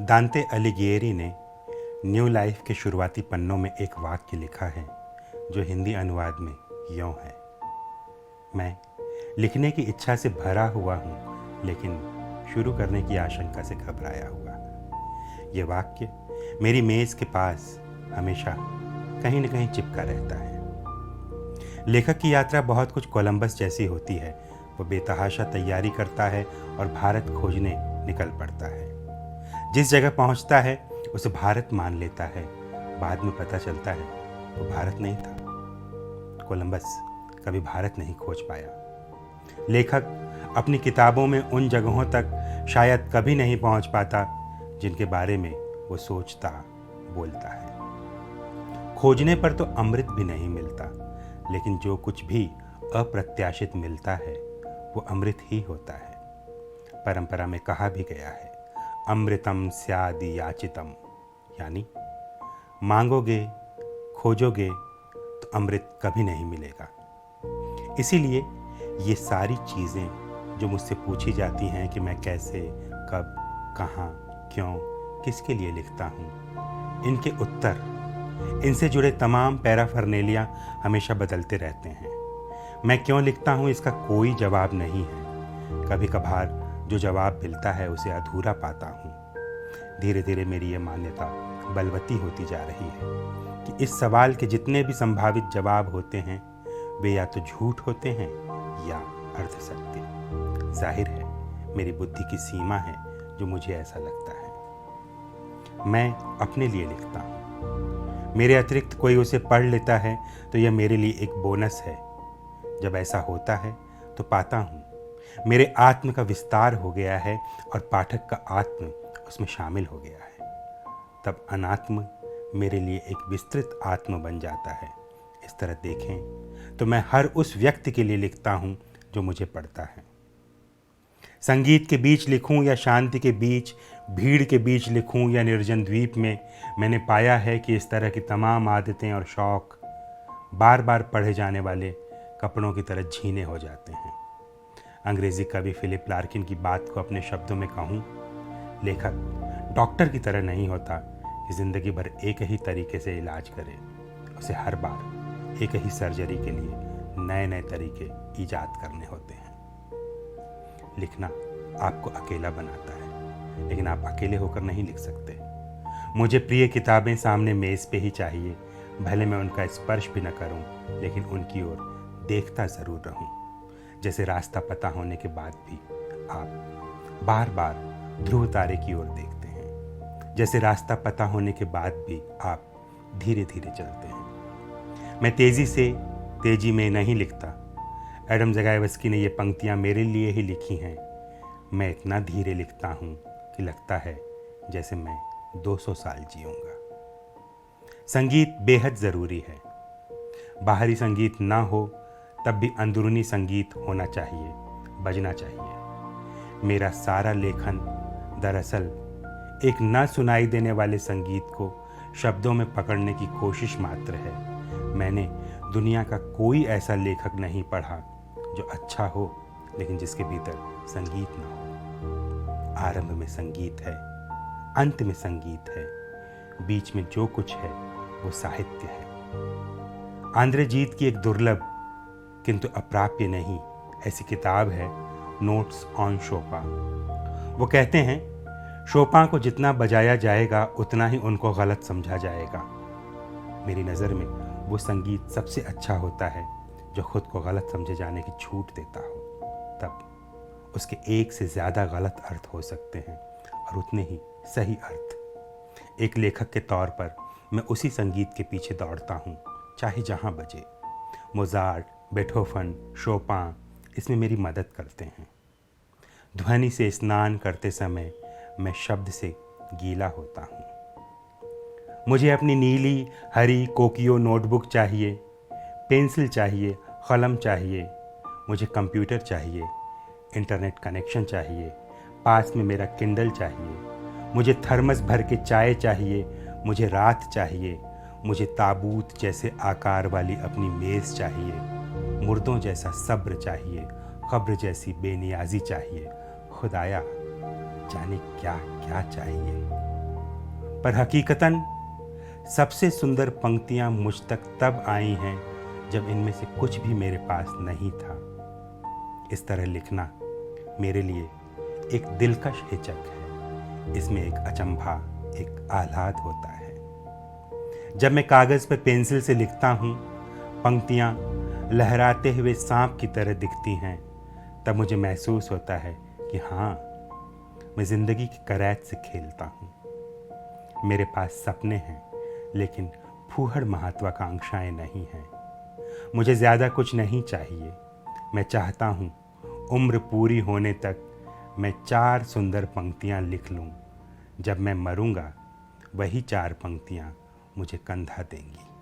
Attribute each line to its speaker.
Speaker 1: दांते अलिगिएरी ने new life के शुरुआती पन्नों में एक वाक्य लिखा है जो हिंदी अनुवाद में यों है। मैं लिखने की इच्छा से भरा हुआ हूँ, लेकिन शुरू करने की आशंका से घबराया हुआ। ये वाक्य मेरी मेज़ के पास हमेशा कहीं न कहीं चिपका रहता है। लेखक की यात्रा बहुत कुछ कोलंबस जैसी होती है। वो बेतहाशा तैयारी करता है और भारत खोजने निकल पड़ता है। जिस जगह पहुंचता है उसे भारत मान लेता है। बाद में पता चलता है वो भारत नहीं था। कोलंबस कभी भारत नहीं खोज पाया। लेखक अपनी किताबों में उन जगहों तक शायद कभी नहीं पहुंच पाता जिनके बारे में वो सोचता बोलता है। खोजने पर तो अमृत भी नहीं मिलता, लेकिन जो कुछ भी अप्रत्याशित मिलता है वो अमृत ही होता है। परंपरा में कहा भी गया है, अमृतम स्यादि याचितम, यानी मांगोगे खोजोगे तो अमृत कभी नहीं मिलेगा। इसीलिए ये सारी चीज़ें जो मुझसे पूछी जाती हैं कि मैं कैसे, कब, कहाँ, क्यों, किसके लिए लिखता हूँ, इनके उत्तर, इनसे जुड़े तमाम पैराफर्नेलिया हमेशा बदलते रहते हैं। मैं क्यों लिखता हूँ इसका कोई जवाब नहीं है। कभी कभार जो जवाब मिलता है उसे अधूरा पाता हूँ। धीरे धीरे मेरी ये मान्यता बलवती होती जा रही है कि इस सवाल के जितने भी संभावित जवाब होते हैं वे या तो झूठ होते हैं या अर्धसत्य। जाहिर है मेरी बुद्धि की सीमा है जो मुझे ऐसा लगता है। मैं अपने लिए लिखता हूँ। मेरे अतिरिक्त कोई उसे पढ़ लेता है तो यह मेरे लिए एक बोनस है। जब ऐसा होता है तो पाता हूँ मेरे आत्म का विस्तार हो गया है और पाठक का आत्म उसमें शामिल हो गया है। तब अनात्म मेरे लिए एक विस्तृत आत्म बन जाता है। इस तरह देखें तो मैं हर उस व्यक्ति के लिए लिखता हूँ जो मुझे पढ़ता है। संगीत के बीच लिखूं या शांति के बीच, भीड़ के बीच लिखूं या निर्जन द्वीप में, मैंने पाया है कि इस तरह की तमाम आदतें और शौक़ बार बार पढ़े जाने वाले कपड़ों की तरह झीने हो जाते हैं। अंग्रेज़ी कवि फिलिप लार्किन की बात को अपने शब्दों में कहूँ, लेखक डॉक्टर की तरह नहीं होता कि ज़िंदगी भर एक ही तरीके से इलाज करे। उसे हर बार एक ही सर्जरी के लिए नए नए तरीके ईजाद करने होते हैं। लिखना आपको अकेला बनाता है, लेकिन आप अकेले होकर नहीं लिख सकते। मुझे प्रिय किताबें सामने मेज़ पे ही चाहिए। भले मैं उनका स्पर्श भी न करूं, लेकिन उनकी ओर देखता ज़रूर रहूं। जैसे रास्ता पता होने के बाद भी आप बार बार ध्रुव तारे की ओर देखते हैं। जैसे रास्ता पता होने के बाद भी आप धीरे धीरे चलते हैं। मैं तेजी में नहीं लिखता। एडम ज़गायवस्की ने ये पंक्तियाँ मेरे लिए ही लिखी हैं। मैं इतना धीरे लिखता हूँ कि लगता है जैसे मैं 200 साल जीऊँगा। संगीत बेहद ज़रूरी है। बाहरी संगीत ना हो तब भी अंदरूनी संगीत होना चाहिए, बजना चाहिए। मेरा सारा लेखन दरअसल एक न सुनाई देने वाले संगीत को शब्दों में पकड़ने की कोशिश मात्र है। मैंने दुनिया का कोई ऐसा लेखक नहीं पढ़ा जो अच्छा हो लेकिन जिसके भीतर संगीत ना हो। आरंभ में संगीत है, अंत में संगीत है, बीच में जो कुछ है वो साहित्य है। आंद्रे जीत की एक दुर्लभ किंतु अप्राप्य नहीं ऐसी किताब है नोट्स ऑन शोपा। वो कहते हैं शोपा को जितना बजाया जाएगा उतना ही उनको गलत समझा जाएगा। मेरी नज़र में वो संगीत सबसे अच्छा होता है जो खुद को गलत समझे जाने की छूट देता हो। तब उसके एक से ज़्यादा गलत अर्थ हो सकते हैं और उतने ही सही अर्थ। एक लेखक के तौर पर मैं उसी संगीत के पीछे दौड़ता हूँ, चाहे जहाँ बजे। मोज़ार्ट, बेथोवन, शोपां इसमें मेरी मदद करते हैं। ध्वनि से स्नान करते समय मैं शब्द से गीला होता हूँ। मुझे अपनी नीली हरी कोकियो नोटबुक चाहिए, पेंसिल चाहिए, कलम चाहिए। मुझे कंप्यूटर चाहिए, इंटरनेट कनेक्शन चाहिए, पास में मेरा किंडल चाहिए। मुझे थर्मस भर के चाय चाहिए, मुझे रात चाहिए। मुझे ताबूत जैसे आकार वाली अपनी मेज़ चाहिए। मुर्दों जैसा सब्र चाहिए, कब्र जैसी बेनियाजी चाहिए। खुदाया जाने क्या क्या चाहिए। पर हकीकतन सबसे सुंदर पंक्तियां मुझ तक तब आई हैं जब इनमें से कुछ भी मेरे पास नहीं था। इस तरह लिखना मेरे लिए एक दिलकश हिचक है। इसमें एक अचंभा, एक आह्लाद होता है। जब मैं कागज़ पर पेंसिल से लिखता हूँ, पंक्तियाँ लहराते हुए सांप की तरह दिखती हैं, तब मुझे महसूस होता है कि हाँ, मैं ज़िंदगी की करैत से खेलता हूँ। मेरे पास सपने हैं, लेकिन फूहड़ महत्वाकांक्षाएं नहीं हैं। मुझे ज़्यादा कुछ नहीं चाहिए। मैं चाहता हूँ उम्र पूरी होने तक मैं 4 सुंदर पंक्तियाँ लिख लूँ। जब मैं मरूँगा, वही 4 पंक्तियाँ मुझे कंधा देंगी।